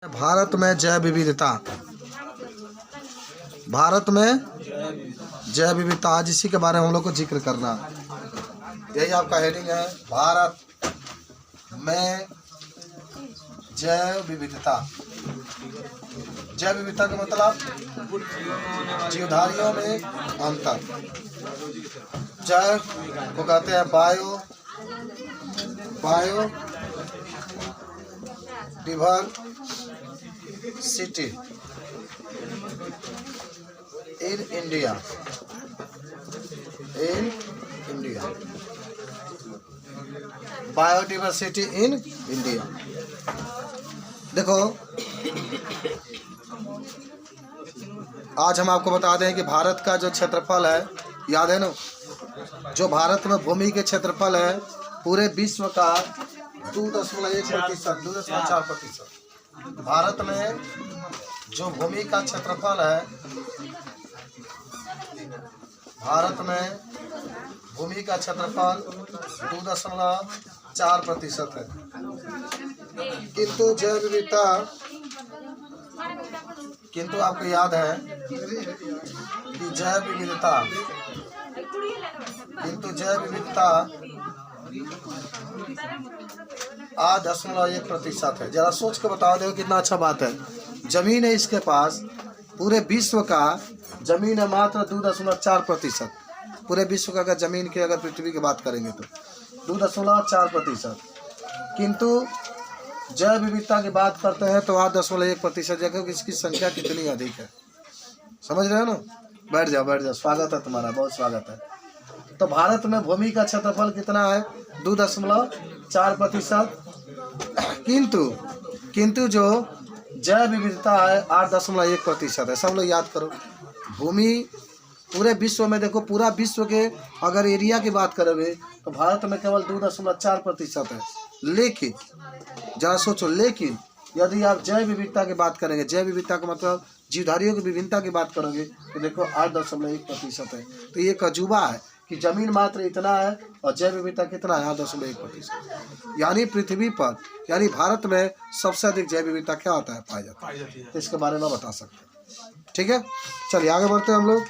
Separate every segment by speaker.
Speaker 1: भारत में जैव विविधता, भारत में जैव विविधता, आज इसी के बारे में हम लोग को जिक्र करना। यही आपका हेडिंग है, भारत में जैव विविधता। जैव विविधता का मतलब जीवधारियों में अंतर। जैव को कहते हैं bio diversity in India. Biodiversity in India. देखो, आज हम आपको बता दें कि भारत का जो क्षेत्रफल है, याद है ना, जो भारत में भूमि के क्षेत्रफल है पूरे विश्व का 2.1%, 2.4%। भारत में जो भूमि का क्षेत्रफल है, भारत में भूमि का क्षेत्रफल 2.4% है। किंतु जैव विविधता, किंतु आपको याद है कि जैव विविधता 8.1% है। जरा सोच के बताओ, देखो कितना अच्छा बात है। जमीन है इसके पास, पूरे विश्व का जमीन है मात्र 2.4%। पूरे विश्व का अगर जमीन की, अगर पृथ्वी की बात करेंगे तो 2.4%। किंतु जैव विविधता की बात करते हैं तो 8.1%। देखो कि इसकी संख्या कितनी अधिक है। समझ रहे हो ना? बैठ जाओ, स्वागत है तुम्हारा, बहुत स्वागत है। तो भारत में भूमि का क्षेत्रफल कितना है? 2.4%। किंतु जो जैव विविधता है 8.1% है। सब लोग याद करो, भूमि पूरे विश्व में, देखो पूरा विश्व के अगर एरिया की बात करोगे तो भारत में केवल 2.4% है। लेकिन जरा सोचो, लेकिन यदि आप जैव विविधता की बात करेंगे, जैव विविधता का मतलब जीवधारियों की विभिन्नता की बात करोगे तो देखो 8.1% है। तो ये एक अजूबा है कि जमीन मात्र इतना है और जैव विविधता कितना है? 8.1%। यानी पृथ्वी पर, यानी भारत में सबसे अधिक जैव विविधता क्या होता है? पाई जाती है। तो इसके बारे में बता सकते हैं। ठीक है, चलिए आगे बढ़ते हैं हम लोग।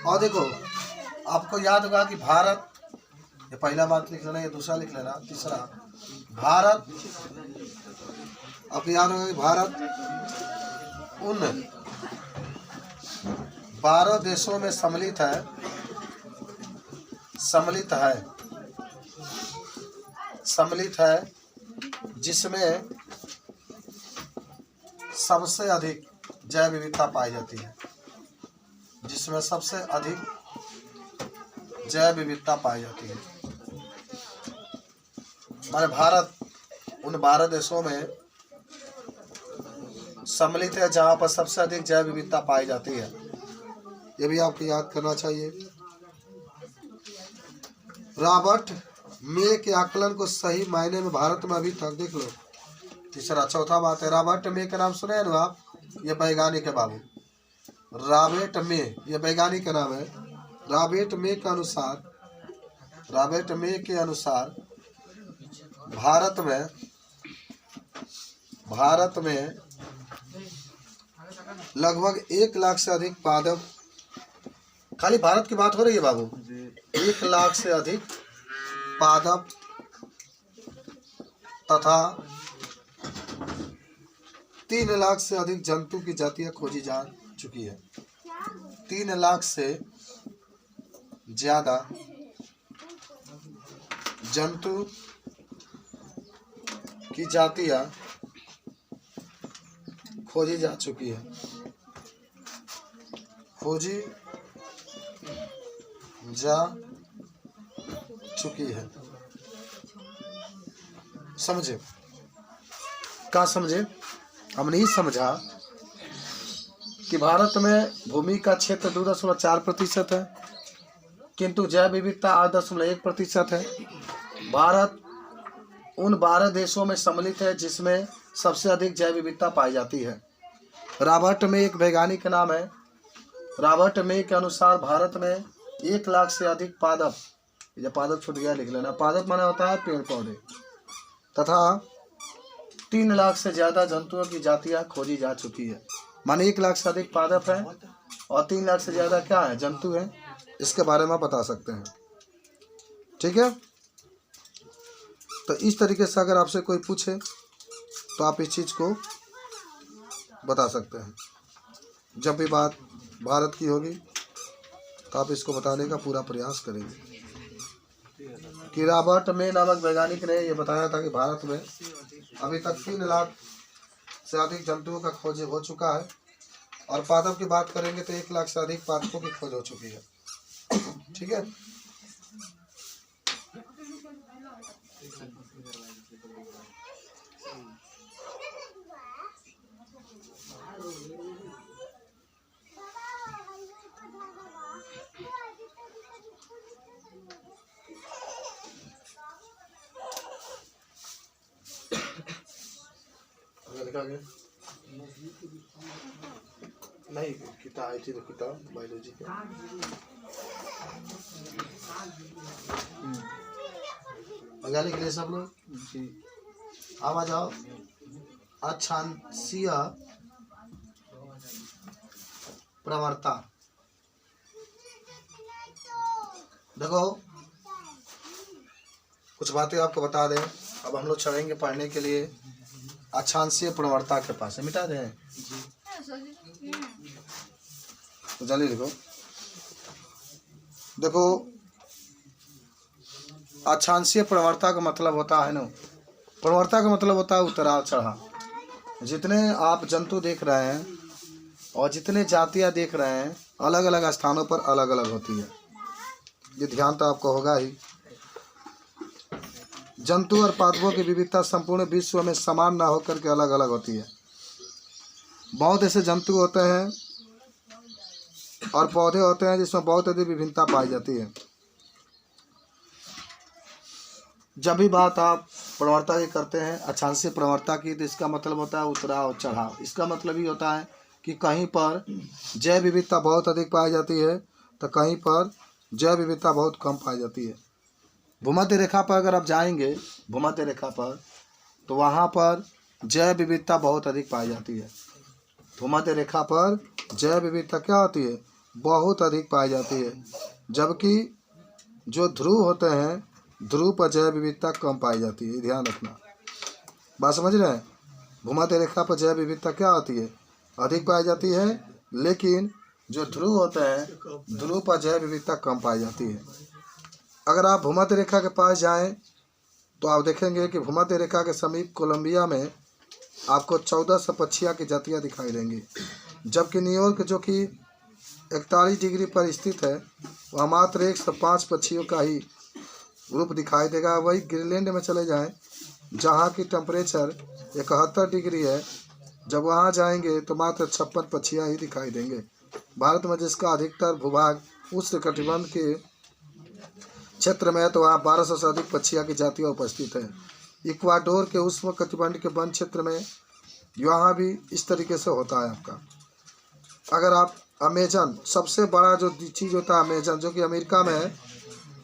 Speaker 1: और देखो, आपको याद होगा कि भारत, ये पहला बात लिख लेना, ये दूसरा लिख लेना, तीसरा भारत, आपको याद होगा कि भारत उन 12 देशों में सम्मिलित है जिसमें सबसे अधिक जैव विविधता पाई जाती है। जिसमें सबसे अधिक जैव विविधता पाई जाती है। हमारे भारत उन 12 देशों में सम्मिलित है जहाँ पर सबसे अधिक जैव विविधता पाई जाती है। ये भी आपको याद करना चाहिए। रॉबर्ट मे के आकलन को सही मायने में भारत में अभी तक, देख लो, तीसरा चौथा बात है, रॉबर्ट मे का नाम सुने हैं ना आप? ये वैज्ञानिक है बाबू, रॉबर्ट मे, ये वैज्ञानिक का नाम है। रॉबर्ट मे के अनुसार भारत में लगभग 1 लाख से अधिक पादप, खाली भारत की बात हो रही है बाबू, 1 लाख से अधिक पादप तथा 3 लाख से अधिक जंतु की जातियां खोजी जा चुकी है। 3 लाख से ज्यादा जंतु की जातियां खोजी जा चुकी है। समझे? क्या समझे? हमने ही समझा कि भारत में भूमि का क्षेत्र 2.4% है, किंतु जैव विविधता 8.1% है। भारत उन 12 देशों में सम्मिलित है जिसमें सबसे अधिक जैव विविधता पाई जाती है। रॉबर्ट मे एक वैज्ञानिक का नाम है। रॉबर्ट मे के अनुसार भारत में 1 लाख से अधिक पादप, ये पादप छूट गया लिख लेना, पादप माना होता है पेड़ पौधे, तथा 3 लाख से ज़्यादा जंतुओं की जातियाँ खोजी जा चुकी है। माने 1 लाख से अधिक पादप हैं और 3 लाख से ज़्यादा क्या है, जंतु हैं। इसके बारे में बता सकते हैं। ठीक है, तो इस तरीके से अगर आपसे कोई पूछे तो आप इस चीज़ को बता सकते हैं। जब भी बात भारत की होगी तो आप इसको बताने का पूरा प्रयास करेंगे कि रॉबर्ट मे नामक वैज्ञानिक ने यह बताया था कि भारत में अभी तक 3 लाख से अधिक जंतुओं का खोज हो चुका है और पादप की बात करेंगे तो 1 लाख से अधिक पादपों की खोज हो चुकी है। ठीक है, लिखा गया नहीं, किताब आई थी तो किताब बायोलॉजी की वैज्ञानिक के लिए सब लोग अब आ जाओ। अक्षांशीय प्रवणता, देखो कुछ बातें आपको बता दें। अब हम लोग चढ़ेंगे पढ़ने के लिए अक्षांशीय प्रवणता के पास। मिटा दें तो जल्दी लिखो। देखो अक्षांशीय प्रवणता का मतलब होता है ना, प्रवणता का मतलब होता है उतराव चढ़ाव। जितने आप जंतु देख रहे हैं और जितने जातियां देख रहे हैं अलग अलग स्थानों पर अलग अलग होती है। ये ध्यान तो आपको होगा ही। जंतु और पादपों की विविधता संपूर्ण विश्व में समान ना होकर के अलग अलग होती है। बहुत ऐसे जंतु होते हैं और पौधे होते हैं जिसमें बहुत अधिक विभिन्नता पाई जाती है। जब भी बात आप प्रवणता की करते हैं अक्षांशीय प्रवणता की, तो इसका मतलब होता है उतराव चढ़ाव। इसका मतलब ये होता है कि कहीं पर जैव विविधता बहुत अधिक पाई जाती है तो कहीं पर जैव विविधता बहुत कम पाई जाती है। भूमध्य रेखा पर अगर आप जाएंगे, भूमध्य रेखा पर, तो वहाँ पर जैव विविधता बहुत अधिक पाई जाती है। भूमध्य रेखा पर जैव विविधता क्या होती है, बहुत अधिक पाई जाती है। जबकि जो ध्रुव होते हैं, ध्रुव पर जैव विविधता कम पाई जाती है। ध्यान रखना, बात समझ रहे हैं। भूमध्य रेखा पर जैव विविधता क्या होती है, अधिक पाई जाती है, लेकिन जो ध्रुव होते हैं, ध्रुव पर जैव विविधता कम पाई जाती है। अगर आप भूमध्य रेखा के पास जाएं तो आप देखेंगे कि भूमध्य रेखा के समीप कोलंबिया में आपको 1400 पक्षियाँ की जातियाँ दिखाई देंगी। जबकि न्यूयॉर्क जो कि 41 डिग्री पर स्थित है, वहाँ मात्र 105 पक्षियों का ही ग्रुप दिखाई देगा। वही ग्रीनलैंड में चले जाएं जहाँ की टेम्परेचर 71 डिग्री है, जब वहाँ जाएंगे तो मात्र 56 पक्षियाँ ही दिखाई देंगे। भारत में जिसका अधिकतर भूभाग उष्णकटिबंध के क्षेत्र में है, तो वहाँ 1200 से अधिक पक्षियाँ की जातियाँ उपस्थित हैं। इक्वाडोर के उष्णकटिबंध के वन क्षेत्र में यहाँ भी इस तरीके से होता है आपका। अगर आप अमेजन, सबसे बड़ा जो चीज़ होता है अमेजन, जो कि अमेरिका में है,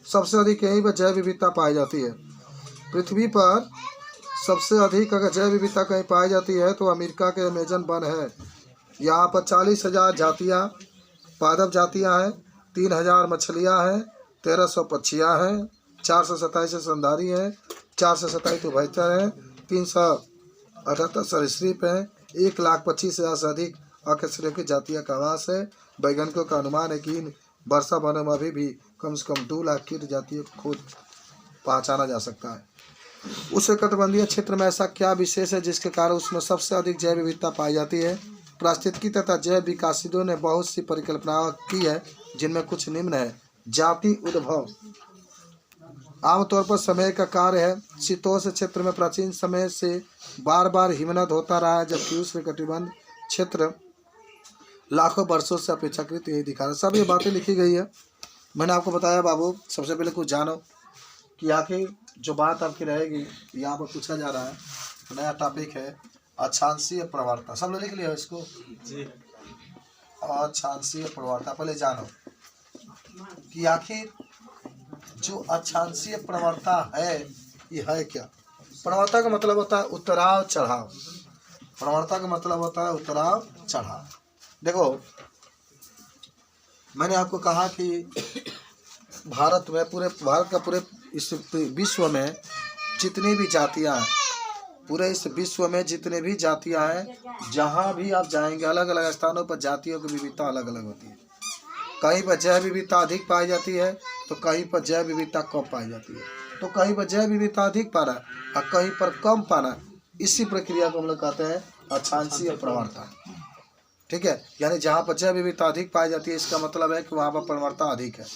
Speaker 1: सबसे अधिक यहीं पर जैव विविधता पाई जाती है। पृथ्वी पर सबसे अधिक अगर जैव विविधता कहीं पाई जाती है तो अमेरिका के अमेजन वन है। यहाँ पर 40,000 जातियाँ पादप जातियाँ हैं, 3,000 मछलियाँ हैं, 1300 पक्षियाँ हैं, 427 स्तनधारी हैं, 427 उभयचर हैं, 378 सरीसृप हैं, 1,25,000 से अधिक अकशेरुकीय की जातियों का आवास है। वैज्ञानिकों का अनुमान है कि इन वर्षा वनों में अभी भी कम से कम 2 लाख कीट जातियों को खुद पहचाना जा सकता है। उष्णकटिबंधीय क्षेत्र में ऐसा क्या विशेष है जिसके कारण उसमें सबसे अधिक जैव विविधता पाई जाती है? पारिस्थितिकी तथा जैव विकासविदों ने बहुत सी परिकल्पनाएं की है, जिनमें कुछ निम्न है। जाति उद्भव आमतौर पर समय का कार्य है। शीतोष्ण क्षेत्र में प्राचीन समय से बार बार हिमनद होता रहा है, जबकि उष्णकटिबंध क्षेत्र लाखों वर्षों से अपेक्षाकृत यही दिखा रहा है। सब ये बातें लिखी गई है। मैंने आपको बताया बाबू, सबसे पहले कुछ जानो कि आखिर जो बात आपकी रहेगी यहाँ पर पूछा जा रहा है, नया टॉपिक है अक्षांशीय प्रवणता। सब लोग लिख लिया इसको जी। अक्षांशीय प्रवणता पहले जानो कि आखिर जो अक्षांशीय प्रवणता है ये है क्या। प्रवणता का मतलब होता है उतराव चढ़ाव। प्रवणता का मतलब होता है उतराव चढ़ाव। देखो मैंने आपको कहा कि भारत में भारत का पूरे इस विश्व में जितनी भी जातियां हैं, पूरे इस विश्व में जितने भी जातियां हैं, जहां भी आप जाएंगे अलग अलग स्थानों पर जातियों की विविधता अलग अलग होती है। कहीं पर जैव विविधता अधिक पाई जाती है तो कहीं पर जैव विविधता कम पाई जाती है। तो कहीं पर जैव विविधता अधिक पाना और कहीं पर कम पाना, इसी प्रक्रिया को हम लोग कहते हैं अक्षांशीय प्रवणता। ठीक है, यानी जहाँ पर जैव विविधता अधिक पाई जाती है इसका मतलब है कि वहाँ पर प्रवणता अधिक है।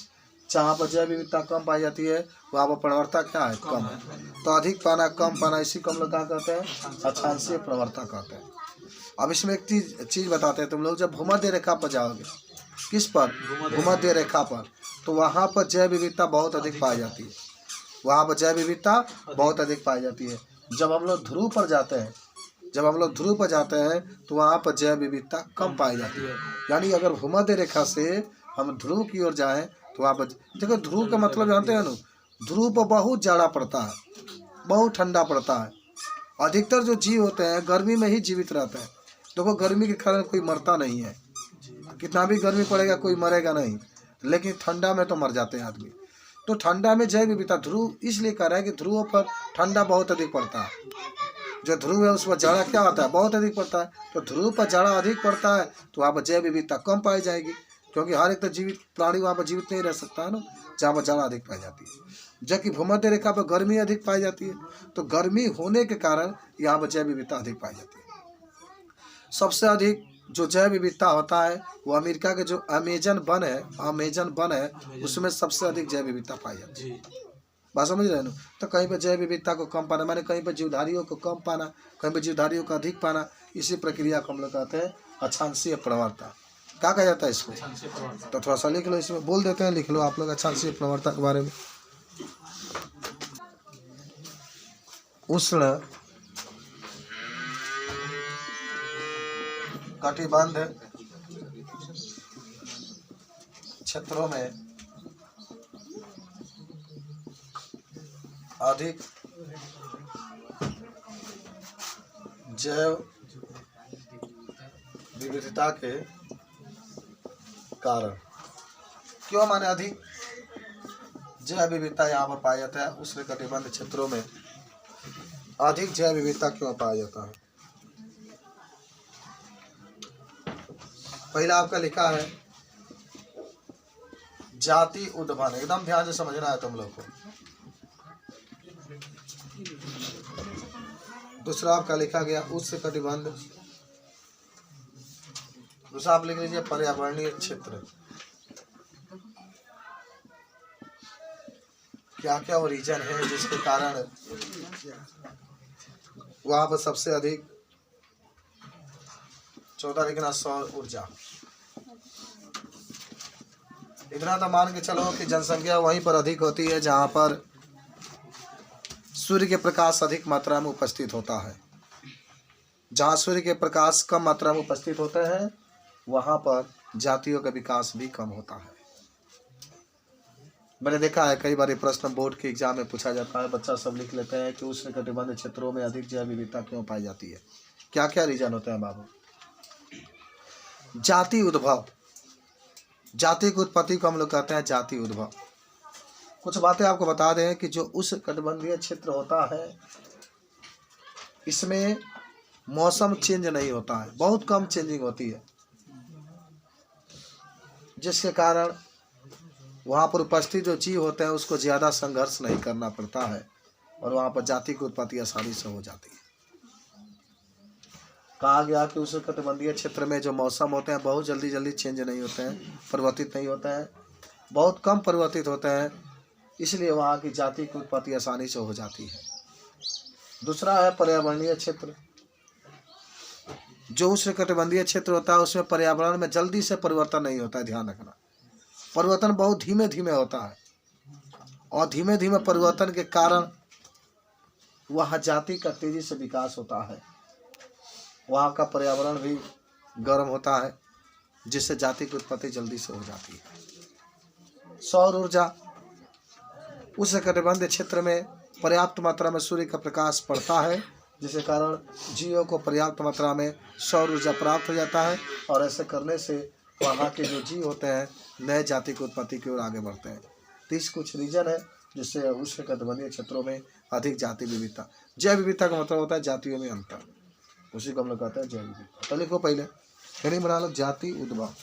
Speaker 1: जहाँ पर जैव विविधता कम पाई जाती है वहाँ पर प्रवणता क्या है, कम है। तो अधिक पाना कम पाना इसी को हम लोग क्या कहते हैं, अक्षांशीय प्रवणता कहते हैं। अब इसमें एक चीज बताते हैं, तुम लोग जब भूमध्य रेखा पर जाओगे, किस पर, भूमध्य रेखा पर, तो वहाँ पर जैव विविधता बहुत अधिक पाई जाती है। वहाँ पर जैव विविधता बहुत अधिक पाई जाती है। जब हम लोग ध्रुव पर जाते हैं, तो वहाँ पर जैव विविधता कम पाई जाती है। यानी अगर भूमध्य रेखा से हम ध्रुव की ओर जाएं तो वहाँ पर देखो, ध्रुव का मतलब जानते हैं ना, ध्रुव पर बहुत जाड़ा पड़ता है, बहुत ठंडा पड़ता है। अधिकतर जो जीव होते हैं गर्मी में ही जीवित रहते हैं। देखो गर्मी के कारण कोई मरता नहीं है, कितना भी गर्मी पड़ेगा कोई मरेगा नहीं, लेकिन ठंडा में तो मर जाते हैं आदमी। तो ठंडा में जैव विविधता, ध्रुव इसलिए कह रहा है कि ध्रुव पर ठंडा बहुत अधिक पड़ता है। जो ध्रुव है उस पर जाड़ा क्या होता है, बहुत अधिक पड़ता है। तो ध्रुव पर जाड़ा अधिक पड़ता है तो वहाँ पर जैव विविधता कम पाई जाएगी, क्योंकि हर एक तो जीवित प्राणी वहाँ पर जीवित नहीं रह सकता है ना, जहाँ पर जाड़ा अधिक पाई जाती है। जबकि भूमध्य रेखा पर गर्मी अधिक पाई जाती है, तो गर्मी होने के कारण यहाँ पर जैव विविधता अधिक पाई जाती है। सबसे अधिक जो जैव विविधता होता है वो अमेरिका के जो अमेजन वन है, उसमें सबसे अधिक जैव विविधता पाई जाती है। बात समझ रहे हैं ना। तो कहीं पर जैव विविधता को कम पाना माने कहीं पर जीवधारियों को कम पाना, कहीं पर जीवधारियों को अधिक पाना, इसी प्रक्रिया को हम लोग कहते हैं अक्षांशीय प्रवणता। क्या कहा जाता है इसको, तो थोड़ा सा लिख लो, इसमें बोल देते हैं, लिख लो आप लोग अक्षांशीय प्रवणता के बारे में। उष्ण कटिबंध क्षेत्रों में अधिक जैव विविधता के कारण, क्यों माने अधिक जैव विविधता यहाँ पर पाया जाता है, उष्ण कटिबंध क्षेत्रों में अधिक जैव विविधता क्यों पाया जाता है। पहला आपका लिखा है जाति उद्भवन, एकदम ध्यान से समझना है तुम लोग को। दूसरा आपका लिखा गया उष्ण कटिबंध, दूसरा आप लिख लीजिए पर्यावरणीय क्षेत्र। क्या क्या वो रीजन है जिसके कारण वहां पर सबसे अधिक, 14 लिखना सौर ऊर्जा। इतना तो मान के चलो कि जनसंख्या वहीं पर अधिक होती है जहां पर सूर्य के प्रकाश अधिक मात्रा में उपस्थित होता है। जहां सूर्य के प्रकाश कम मात्रा में उपस्थित होते हैं वहां पर जातियों का विकास भी कम होता है। मैंने देखा है कई बार प्रश्न बोर्ड के एग्जाम में पूछा जाता है, बच्चा सब लिख लेते हैं कि उष्ण कटिबंध क्षेत्रों में अधिक जैव विविधता क्यों पाई जाती है। क्या क्या रीजन होते हैं बाबू। जाति उद्भव, जाति की उत्पत्ति को हम लोग कहते हैं जाति उद्भव। कुछ बातें आपको बता दें कि जो उष्ण कटिबंधीय क्षेत्र होता है इसमें मौसम चेंज नहीं होता है, बहुत कम चेंजिंग होती है, जिसके कारण वहाँ पर उपस्थित जो जीव होते हैं उसको ज़्यादा संघर्ष नहीं करना पड़ता है और वहाँ पर जाति की उत्पत्ति आसानी से हो जाती है। कहा गया कि उस कटिबंधीय क्षेत्र में जो मौसम होते हैं बहुत जल्दी चेंज नहीं होते हैं, परिवर्तित नहीं होते हैं, बहुत कम परिवर्तित होते हैं, इसलिए वहाँ की जाति की उत्पत्ति आसानी से हो जाती है। दूसरा है पर्यावरणीय क्षेत्र। जो उष्ण कटिबंधीय क्षेत्र होता है उसमें पर्यावरण में जल्दी से परिवर्तन नहीं होता है, ध्यान रखना। परिवर्तन बहुत धीमे धीमे होता है और धीमे धीमे परिवर्तन के कारण वह जाति का तेजी से विकास होता है। वहाँ का पर्यावरण भी गर्म होता है जिससे जाति की उत्पत्ति जल्दी से हो जाती है। सौर ऊर्जा, उस कटिबंधीय क्षेत्र में पर्याप्त मात्रा में सूर्य का प्रकाश पड़ता है, जिसके कारण जीवों को पर्याप्त मात्रा में सौर ऊर्जा प्राप्त हो जाता है और ऐसे करने से वहाँ के जो जीव होते हैं नए जाति की उत्पत्ति की ओर आगे बढ़ते हैं। तो इस कुछ रीजन है जिससे उष्णकटिबंधीय क्षेत्रों में अधिक जाति विविधता। जैव विविधता का मतलब होता है जातियों में अंतर, उसी को हम लोग कहते हैं जैव विविधता। तो लिखो पहले हेडिंग बना लो, जाति उद्भव।